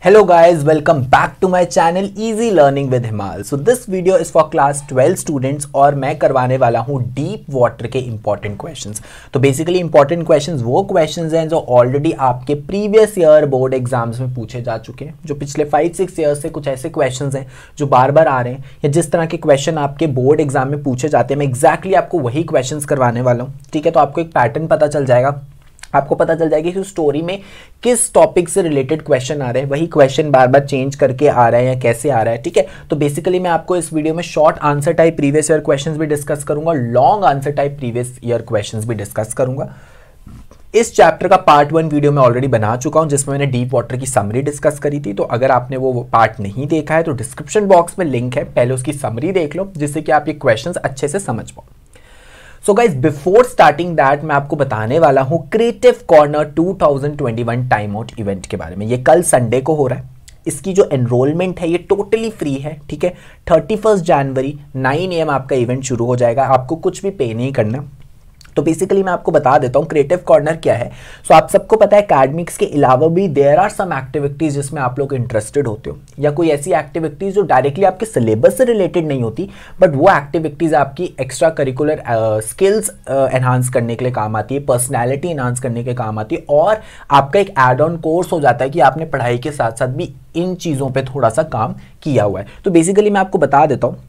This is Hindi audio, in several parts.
Hello guys, welcome back to my channel Easy Learning with Himal. So this video is for class 12 students और मैं करवाने वाला हूँ डीप वाटर के इंपॉर्टेंट क्वेश्चंस। तो बेसिकली इंपॉर्टेंट क्वेश्चंस वो क्वेश्चंस हैं जो ऑलरेडी आपके प्रीवियस ईयर बोर्ड एग्जाम्स में पूछे जा चुके हैं, जो पिछले 5-6 ईयर्स से कुछ ऐसे क्वेश्चंस हैं जो बार बार आ रहे हैं, या जिस तरह के क्वेश्चन आपके बोर्ड एग्जाम में पूछे जाते हैं मैं एग्जैक्टली आपको वही क्वेश्चन करवाने वाला हूँ। ठीक है, तो आपको एक पैटर्न पता चल जाएगा, आपको पता चल जाएगा कि उस स्टोरी में किस टॉपिक से रिलेटेड क्वेश्चन आ रहे हैं, वही क्वेश्चन बार बार चेंज करके आ रहा है या कैसे आ रहा है। ठीक है, तो बेसिकली मैं आपको इस वीडियो में short answer type previous year questions भी डिस्कस करूंगा, long answer type previous year questions भी डिस्कस करूंगा। इस चैप्टर का पार्ट 1 वीडियो मैं ऑलरेडी बना चुका हूं जिसमें मैंने डीप वाटर की समरी डिस्कस करी थी, तो अगर आपने वो पार्ट नहीं देखा है तो डिस्क्रिप्शन बॉक्स में लिंक है, पहले उसकी समरी देख लो जिससे कि आप ये क्वेश्चंस अच्छे से समझ पाओ। So guys before starting that मैं आपको बताने वाला हूं creative corner 2021 time out event के बारे में। ये कल संडे को हो रहा है, इसकी जो एनरोलमेंट है ये टोटली फ्री है। ठीक है, 31 जनवरी 9 AM आपका इवेंट शुरू हो जाएगा, आपको कुछ भी पे नहीं करना। तो बेसिकली मैं आपको बता देता हूँ क्रिएटिव कॉर्नर क्या है। सो आप सबको पता है एकेडमिक्स के अलावा भी देयर आर सम एक्टिविटीज जिसमें आप लोग इंटरेस्टेड होते हो, या कोई ऐसी एक्टिविटीज जो डायरेक्टली आपके सिलेबस से रिलेटेड नहीं होती, बट वो एक्टिविटीज आपकी एक्स्ट्रा करिकुलर स्किल्स एनहांस करने के लिए काम आती है, पर्सनैलिटी एनहांस करने के काम आती है, और आपका एक एड ऑन कोर्स हो जाता है कि आपने पढ़ाई के साथ साथ भी इन चीज़ों पर थोड़ा सा काम किया हुआ है। तो बेसिकली मैं आपको बता देता हूँ,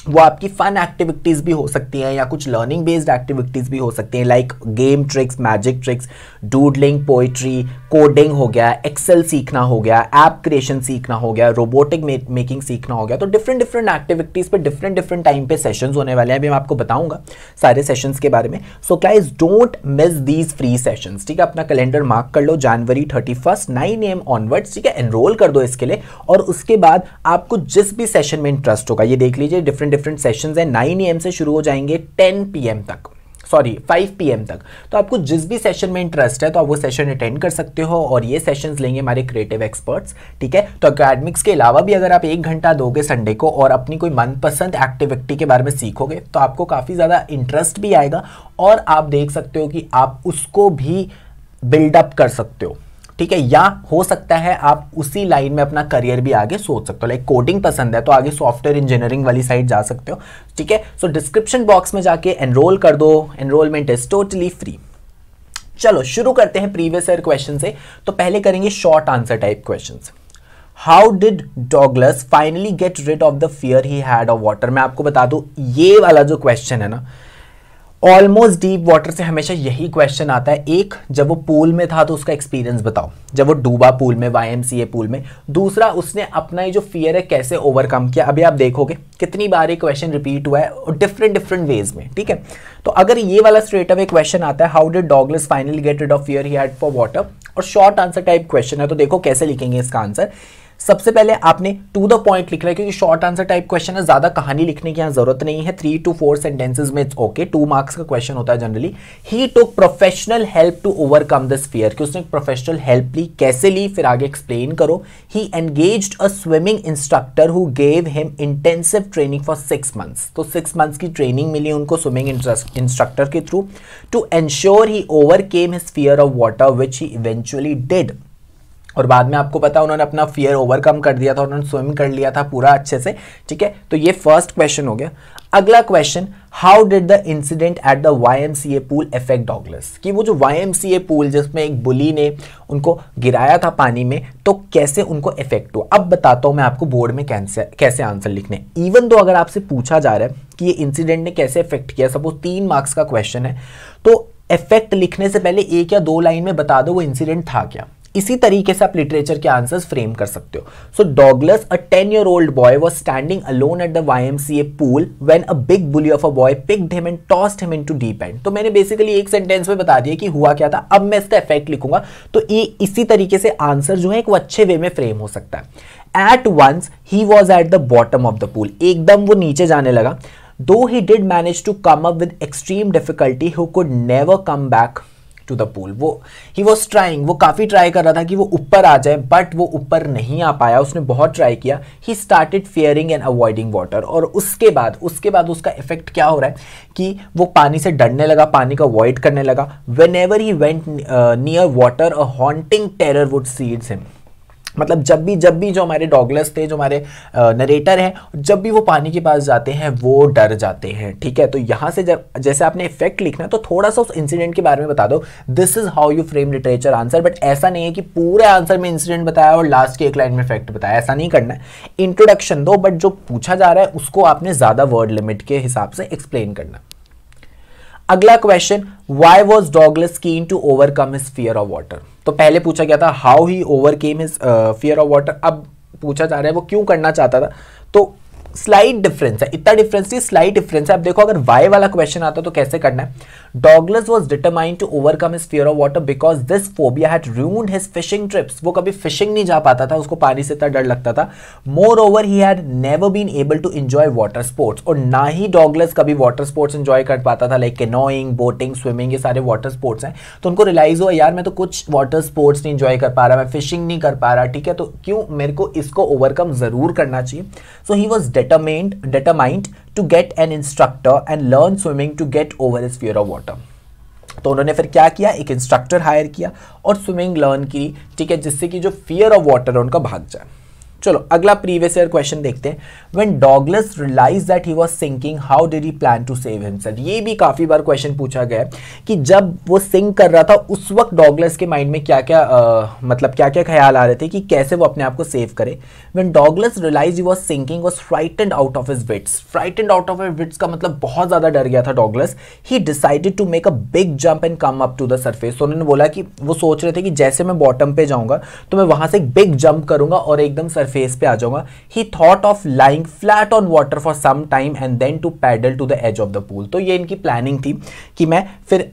वो आपकी फन एक्टिविटीज भी हो सकती हैं या कुछ लर्निंग बेस्ड एक्टिविटीज भी हो सकती हैं, like game tricks, magic tricks, doodling, poetry, coding हो गया, एक्सेल सीखना हो गया, ऐप क्रिएशन सीखना हो गया, रोबोटिक मेकिंग सीखना हो गया। तो डिफरेंट एक्टिविटीज पे डिफरेंट टाइम पे सेशंस होने वाले हैं, अभी मैं आपको बताऊंगा सारे सेशंस के बारे में। So guys don't miss these free sessions. ठीक है, अपना कैलेंडर मार्क कर लो, जनवरी 31 9 AM ऑनवर्ड्स। ठीक है, एनरोल कर दो इसके लिए, और उसके बाद आपको जिस भी सेशन में इंटरेस्ट होगा, ये देख लीजिए डिफरेंट सेशंस हैं, 9 AM से शुरू हो जाएंगे 10 PM तक, सॉरी 5 PM तक। तो आपको जिस भी सेशन में इंटरेस्ट है तो आप वो सेशन अटेंड कर सकते हो, और ये सेशंस लेंगे हमारे क्रिएटिव एक्सपर्ट्स। ठीक है, तो एकेडमिक्स के अलावा भी अगर आप 1 घंटा दोगे संडे को और अपनी कोई मनपसंद एक्टिविटी के बारे में सीखोगे तो आपको काफ़ी ज़्यादा इंटरेस्ट भी आएगा, और आप देख सकते हो कि आप उसको भी बिल्डअप कर सकते हो। ठीक है, या हो सकता है आप उसी लाइन में अपना करियर भी आगे सोच सकते हो, लाइक कोडिंग पसंद है तो आगे सॉफ्टवेयर इंजीनियरिंग वाली साइड जा सकते हो। ठीक है, सो डिस्क्रिप्शन बॉक्स में जाके एनरोल कर दो, एनरोलमेंट इज टोटली फ्री। चलो शुरू करते हैं प्रीवियस ईयर क्वेश्चन से। तो पहले करेंगे short answer type questions. How did Douglas finally get rid of the fear he had of water. मैं आपको बता दूं, ये वाला जो क्वेश्चन है ना, ऑलमोस्ट डीप वाटर से हमेशा यही क्वेश्चन आता है। एक, जब वो पूल में था तो उसका एक्सपीरियंस बताओ, जब वो डूबा पूल में, YMCA पूल में। दूसरा, उसने अपना ये जो फियर है कैसे ओवरकम किया। अभी आप देखोगे कितनी बार ये क्वेश्चन रिपीट हुआ है और डिफरेंट वेज में। ठीक है, तो अगर ये वाला स्ट्रेट अवे क्वेश्चन आता है, how did Douglas finally get rid of fear he had for water, और शॉर्ट आंसर टाइप क्वेश्चन है, तो देखो कैसे लिखेंगे इसका आंसर। सबसे पहले आपने टू द पॉइंट लिख रहा है, क्योंकि शॉर्ट आंसर टाइप क्वेश्चन है, ज्यादा कहानी लिखने की यहाँ जरूरत नहीं है। 3 to 4 सेंटेंसेस में इट्स ओके। 2 मार्क्स का क्वेश्चन होता है generally. He took professional help to overcome this fear, कि उसने प्रोफेशनल हेल्प ली, कैसे ली फिर आगे एक्सप्लेन करो। He engaged a swimming instructor who gave him intensive training for 6 months। तो 6 months की ट्रेनिंग मिली उनको स्विमिंग इंस्ट्रक्टर के through, to ensure he overcame his fear of water which he eventually did. और बाद में आपको पता उन्होंने अपना फियर ओवरकम कर दिया था, उन्होंने स्विम कर लिया था पूरा अच्छे से। ठीक है, तो ये फर्स्ट क्वेश्चन हो गया। अगला question, how did the incident at the YMCA pool affect Douglas, कि वो जो YMCA पूल जिसमें एक बुली ने उनको गिराया था पानी में, तो कैसे उनको इफेक्ट हुआ। अब बताता हूं मैं आपको बोर्ड में कैसे आंसर लिखने। इवन तो अगर आपसे पूछा जा रहा है कि ये इंसिडेंट ने कैसे इफेक्ट किया, सपोज 3 मार्क्स का क्वेश्चन है, तो इफेक्ट लिखने से पहले 1 या 2 लाइन में बता दो वो इंसिडेंट था क्या। इसी तरीके से आप लिटरेचर के आंसर्स फ्रेम कर सकते हो। So Douglas, a 10-year-old boy was standing alone at the YMCA pool when a big bully of a boy picked him and tossed him into deep end। तो मैंने बेसिकली एक सेंटेंस में बता दिया कि हुआ क्या था। अब मैं इसका इफेक्ट लिखूंगा, तो ये इसी तरीके से आंसर जो है वो अच्छे वे में फ्रेम हो सकता है। At once he was at the bottom of the pool, एकदम वो नीचे जाने लगा। Though he did manage to come up with extreme difficulty, he could never come back to the pool. वो ही वॉज ट्राइंग, वो काफ़ी ट्राई कर रहा था कि वो ऊपर आ जाए, बट वो ऊपर नहीं आ पाया, उसने बहुत ट्राई किया। He started fearing and avoiding water, और उसके बाद उसका इफेक्ट क्या हो रहा है कि वो पानी से डरने लगा, पानी का अवॉइड करने लगा। When ever he went near water a haunting terror would seeds him, मतलब जब भी जो हमारे डॉगलस थे, जो हमारे नरेटर हैं, जब भी वो पानी के पास जाते हैं वो डर जाते हैं। ठीक है, तो यहाँ से जब जैसे आपने इफेक्ट लिखना है तो थोड़ा सा उस इंसिडेंट के बारे में बता दो। This is how you frame literature answer, but ऐसा नहीं है कि पूरे आंसर में इंसिडेंट बताया और लास्ट की एक लाइन में इफेक्ट बताया, ऐसा नहीं करना है। इंट्रोडक्शन दो, बट जो पूछा जा रहा है उसको आपने ज्यादा वर्ड लिमिट के हिसाब से एक्सप्लेन करना। अगला question, why was Douglas keen to overcome his fear of water. तो पहले पूछा गया था how he overcame his fear of water, अब पूछा जा रहा है वो क्यों करना चाहता था। तो स्लाइट डिफरेंस है, इतना डिफरेंस नहीं, स्लाइट डिफरेंस है। अब देखो अगर वाई वाला क्वेश्चन आता तो कैसे करना है। Douglas was determined to overcome his fear of water because this phobia had ruined his fishing trips. वो कभी फिशिंग नहीं जा पाता था, उसको पानी से इतना डर लगता था। More he had never been able to enjoy water sports, और ना ही डॉगलस कभी वाटर स्पोर्ट्स एंजॉय कर पाता था, लाइक कैनोइंग, बोटिंग, स्विमिंग, ये सारे वाटर स्पोर्ट्स हैं। तो उनको रियलाइज हुआ यार मैं तो कुछ वाटर स्पोर्ट्स नहीं एंजॉय कर पा रहा, मैं फिशिंग नहीं कर पा रहा, ठीक है, तो क्यों मेरे को इसको ओवरकम जरूर करना चाहिए। So he was determined to get an instructor and learn swimming to get over his fear of water। तो उन्होंने फिर क्या किया, एक इंस्ट्रक्टर हायर किया और स्विमिंग लर्न की, ठीक है, जिससे कि जो फियर ऑफ वाटर है उनका भाग जाए। चलो अगला प्रीवियस ईयर क्वेश्चन देखते हैं। When Douglas realized that he was sinking, how did he plan to save himself? ये भी काफी बार क्वेश्चन पूछा गया है कि जब वो सिंक कर रहा था उस वक्त डॉगलस के माइंड में क्या क्या मतलब क्या क्या ख्याल आ रहे थे कि कैसे वो अपने आप को सेव करे। When Douglas realized he was sinking, was frightened out of his wits। Frightened out of his wits का मतलब बहुत ज्यादा डर गया था Douglas. He decided to make a big jump and come up to the surface। तो उन्होंने बोला कि वो सोच रहे थे कि जैसे मैं बॉटम पे जाऊंगा तो मैं वहां से एक बिग जंप करूंगा और एकदम सरफेस पे आ जाऊंगा। He thought of lying flat on water for some time and then to paddle to the edge of the pool। तो ये इनकी प्लानिंग थी कि मैं फिर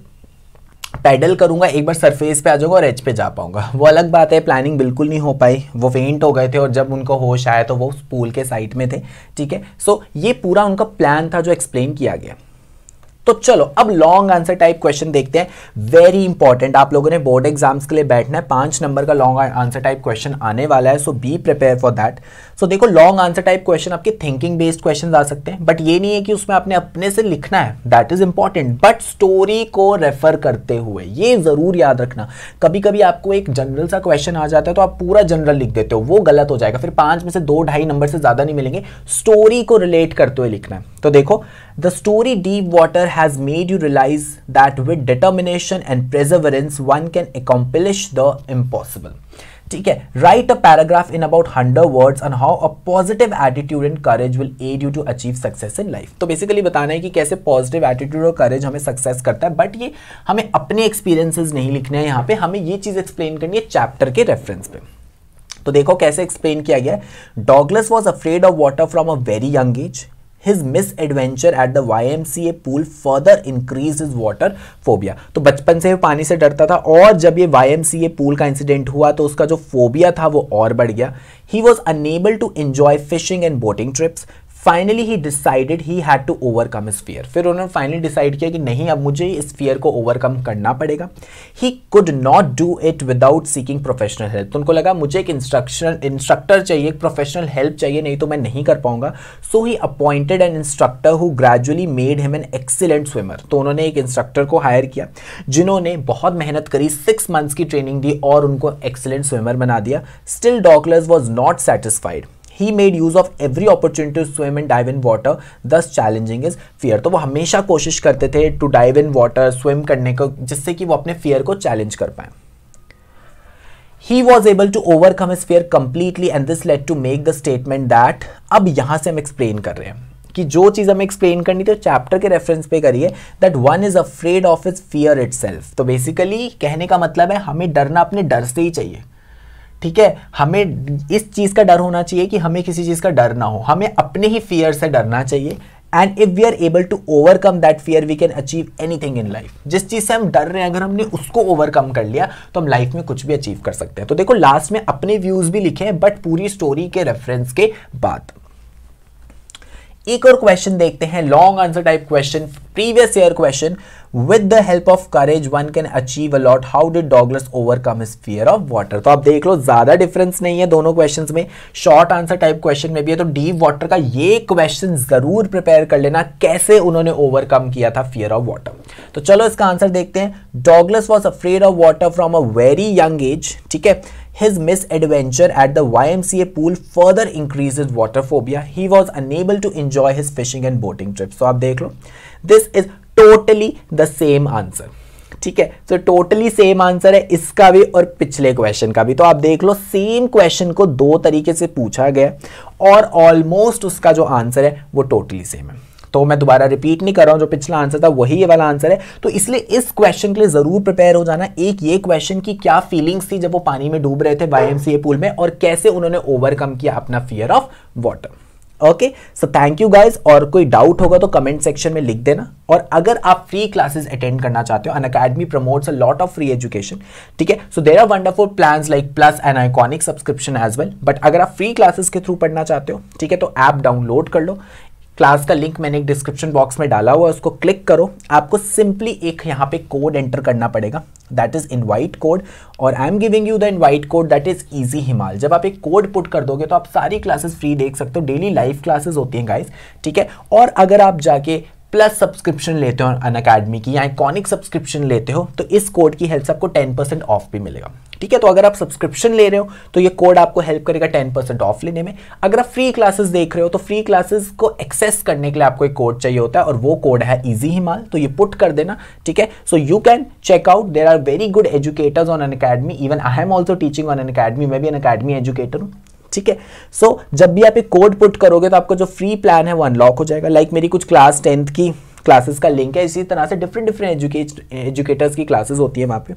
पैडल करूंगा, एक बार सरफेस पे आ जाऊंगा और एज पे जा पाऊंगा। वो अलग बात है, प्लानिंग बिल्कुल नहीं हो पाई, वो फेंट हो गए थे और जब उनको होश आया तो वो उस पूल के साइड में थे। ठीक है, सो ये पूरा उनका प्लान था जो एक्सप्लेन किया गया। तो चलो अब लॉन्ग आंसर टाइप क्वेश्चन देखते हैं, वेरी इंपॉर्टेंट। आप लोगों ने बोर्ड एग्जाम्स के लिए बैठना है, 5 नंबर का लॉन्ग आंसर टाइप क्वेश्चन आने वाला है, सो बी प्रिपेयर फॉर दैट। सो देखो लॉन्ग आंसर टाइप क्वेश्चन आपके थिंकिंग बेस्ड क्वेश्चन आ सकते हैं, बट ये नहीं है कि उसमें आपने अपने से लिखना है, that is important, but story को रेफर करते हुए, ये जरूर याद रखना। कभी कभी आपको एक जनरल सा क्वेश्चन आ जाता है तो आप पूरा जनरल लिख देते हो, वो गलत हो जाएगा, फिर 5 में से 2-2.5 नंबर से ज्यादा नहीं मिलेंगे। स्टोरी को रिलेट करते हुए लिखना है। तो देखो, the story Deep Water has made you realize that with determination and perseverance one can accomplish the impossible। ठीक है, write a paragraph in about 100 words on how a positive attitude and courage will aid you to achieve success in life। तो बेसिकली बताना है कि कैसे पॉजिटिव एटीट्यूड और करेज हमें सक्सेस करता है, बट ये हमें अपने एक्सपीरियंसेस नहीं लिखने हैं, यहाँ पे हमें ये चीज एक्सप्लेन करनी है चैप्टर के रेफरेंस पे। तो देखो कैसे एक्सप्लेन किया गया है। Douglas was afraid of water from a very young age. His misadventure at the YMCA pool further increased his water phobia। तो बचपन से वो पानी से डरता था और जब ये YMCA pool का इंसिडेंट हुआ तो उसका जो फोबिया था वो और बढ़ गया। He was unable to enjoy fishing and boating trips। Finally he decided he had to overcome his fear. फिर उन्होंने फाइनली डिसाइड किया कि नहीं, अब मुझे इस फियर को ओवरकम करना पड़ेगा। He could not do it without seeking professional help. तो उनको लगा मुझे एक इंस्ट्रक्टर चाहिए, एक प्रोफेशनल हेल्प चाहिए, नहीं तो मैं नहीं कर पाऊंगा। So he appointed an instructor who gradually made him an excellent swimmer. तो उन्होंने एक इंस्ट्रक्टर को हायर किया जिन्होंने बहुत मेहनत करी, 6 मंथ्स की ट्रेनिंग दी और उनको एक्सीलेंट स्विमर बना दिया। Still Douglas was not satisfied. He made use of every opportunity to swim and dive in water, thus challenging his fear। तो वो हमेशा कोशिश करते थे to dive in water, swim करने को, जिससे कि वो अपने fear को challenge कर पाए। He was able to overcome his fear completely and this led to make the statement that, अब यहां से हम एक्सप्लेन कर रहे हैं कि जो चीज हमें एक्सप्लेन करनी थी चैप्टर के रेफरेंस पे करिए, that one is afraid of his fear itself. तो बेसिकली कहने का मतलब है हमें डरना अपने डर से ही चाहिए। ठीक है, हमें इस चीज का डर होना चाहिए कि हमें किसी चीज का डर ना हो, हमें अपने ही फियर से डरना चाहिए। And if we are able to overcome that fear we can achieve anything in life. जिस चीज से हम डर रहे हैं अगर हमने उसको ओवरकम कर लिया तो हम लाइफ में कुछ भी अचीव कर सकते हैं। तो देखो लास्ट में अपने व्यूज भी लिखे हैं बट पूरी स्टोरी के रेफरेंस के बाद। एक और क्वेश्चन देखते हैं, long answer type question, previous year question. With the help of courage one can achieve a lot, how did Douglas overcome his fear of water. तो आप देख लो ज्यादा डिफरेंस नहीं है दोनों क्वेश्चंस में, शॉर्ट आंसर टाइप क्वेश्चन में भी है। तो डीप वाटर का ये क्वेश्चन जरूर प्रिपेयर कर लेना, कैसे उन्होंने ओवरकम किया था फियर ऑफ वाटर। तो चलो इसका आंसर देखते हैं। Douglas was afraid of water from a very young age. ठीक है, His misadventure at the YMCA pool further increased his water phobia. He was unable to enjoy his fishing and boating trips. So आप देख लो, this is totally the same answer. ठीक है, तो टोटली सेम आंसर है इसका भी और पिछले क्वेश्चन का भी. तो आप देख लो, सेम क्वेश्चन को दो तरीके से पूछा गया और ऑलमोस्ट उसका जो आंसर है वो टोटली सेम है. तो मैं दोबारा रिपीट नहीं कर रहा हूं, जो पिछला आंसर था वही ये वाला आंसर है. तो इसलिए इस क्वेश्चन के लिए जरूर प्रिपेयर हो जाना. एक ये क्वेश्चन की क्या फीलिंग्स थी जब वो पानी में डूब रहे थे YMCA पूल में, और कैसे उन्होंने ओवरकम किया अपना fear of water. Okay, so thank you guys. और कोई डाउट होगा तो कमेंट सेक्शन में लिख देना. और अगर आप फ्री क्लासेस अटेंड करना चाहते हो, Unacademy promotes a lot of free education. ठीक है, so there are wonderful plans like plus and iconic subscription as well. But अगर आप फ्री क्लासेस के थ्रू पढ़ना चाहते हो, ठीक है, तो ऐप डाउनलोड कर लो. क्लास का लिंक मैंने एक डिस्क्रिप्शन बॉक्स में डाला हुआ है, उसको क्लिक करो. आपको सिंपली एक यहाँ पे कोड एंटर करना पड़ेगा, दैट इज इनवाइट कोड. और I am giving you the invite code, that is easy हिमाल. जब आप एक कोड पुट कर दोगे तो आप सारी क्लासेस फ्री देख सकते हो. डेली लाइव क्लासेस होती हैं गाइस, ठीक है. और अगर आप जाके प्लस सब्सक्रिप्शन लेते हो अनअकैडमी की या आइकॉनिक सब्सक्रिप्शन लेते हो, तो इस कोड की हेल्प से आपको 10% ऑफ भी मिलेगा. ठीक है, तो अगर आप सब्सक्रिप्शन ले रहे हो तो ये कोड आपको हेल्प करेगा 10% ऑफ लेने में. अगर आप फ्री क्लासेस देख रहे हो तो फ्री क्लासेस को एक्सेस करने के लिए आपको एक कोड चाहिए होता है, और वो कोड है इजी हिमाल. तो ये पुट कर देना. ठीक है, so you can check out, there are very good educators on Unacademy. Even I am also teaching on Unacademy, मैं भी अनअकैडमी एजुकेटर हूँ. ठीक है, सो जब भी आप एक कोड पुट करोगे तो आपका जो फ्री प्लान है वो अनलॉक हो जाएगा. लाइक मेरी कुछ क्लास 10th की क्लासेस का लिंक है, इसी तरह से डिफरेंट एजुकेटर्स की क्लासेस होती है वहाँ पे.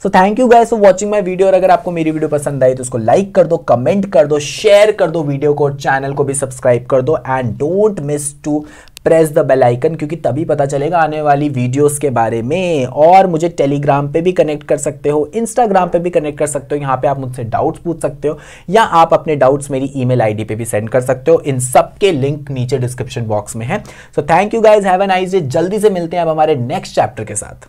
So thank you guys for watching my video. और अगर आपको मेरी वीडियो पसंद आई तो उसको लाइक कर दो, कमेंट कर दो, शेयर कर दो वीडियो को, चैनल को भी सब्सक्राइब कर दो. And don't miss to press the bell icon, क्योंकि तभी पता चलेगा आने वाली वीडियोस के बारे में. और मुझे टेलीग्राम पे भी कनेक्ट कर सकते हो, इंस्टाग्राम पे भी कनेक्ट कर सकते हो. यहाँ पे आप मुझसे डाउट्स पूछ सकते हो, या आप अपने डाउट्स मेरी ईमेल आईडी पे भी सेंड कर सकते हो. इन सब के लिंक नीचे डिस्क्रिप्शन बॉक्स में है. So thank you guys, have a nice day. जल्दी से मिलते हैं अब हमारे नेक्स्ट चैप्टर के साथ.